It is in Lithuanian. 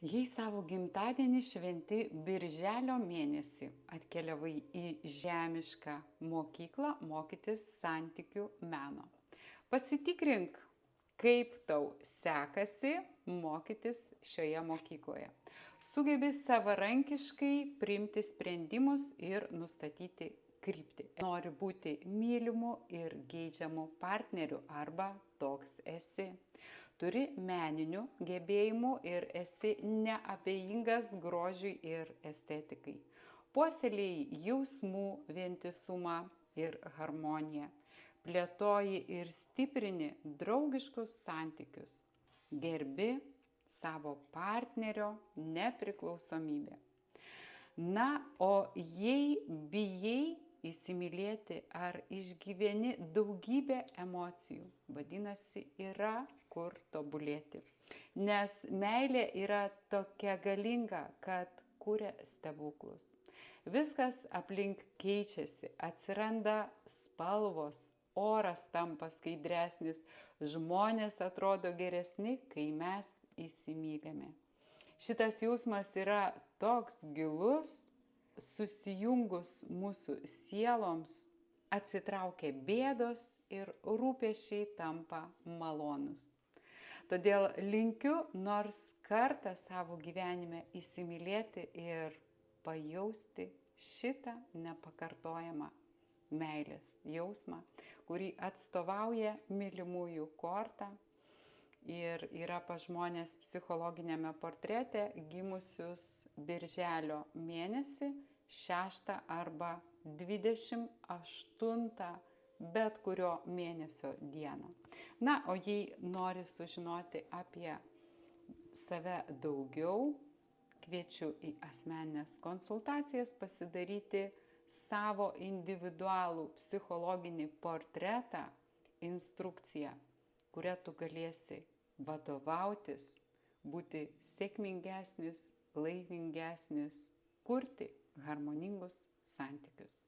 Jei savo gimtadienį šventi birželio mėnesį, atkeliavai į žemišką mokyklą mokytis santykių meno. Pasitikrink, kaip tau sekasi mokytis šioje mokykloje. Sugebi savarankiškai priimti sprendimus ir nustatyti kryptį. Nori būti mylimu ir geidžiamu partneriu arba toks esi. Turi meninių gebėjimų ir esi neabejingas grožiui ir estetikai. Puoselėjai jausmų vientisumą ir harmoniją. Plėtoji ir stiprini draugiškus santykius. Gerbi savo partnerio nepriklausomybę. Na, o jei bijai įsimylėti ar išgyveni daugybę emocijų, vadinasi, yra kur tobulėti. Nes meilė yra tokia galinga, kad kuria stebuklus. Viskas aplink keičiasi, atsiranda spalvos, oras tampa skaidresnis, žmonės atrodo geresni, kai mes įsimylėme. Šitas jausmas yra toks gilus, susijungus mūsų sieloms, atsitraukia bėdos ir rūpesčiai tampa malonus. Todėl linkiu nors kartą savo gyvenime įsimylėti ir pajausti šitą nepakartojamą meilės jausmą, kurį atstovauja mylimųjų korta ir yra pas žmonės psichologinėme portrete gimusius birželio mėnesį 6 arba 28 bet kurio mėnesio dieną. Na, o jei nori sužinoti apie save daugiau, kviečiu į asmeninės konsultacijas pasidaryti savo individualų psichologinį portretą, instrukciją, kuria tu galėsi vadovautis, būti sėkmingesnis, laimingesnis, kurti harmoningus santykius.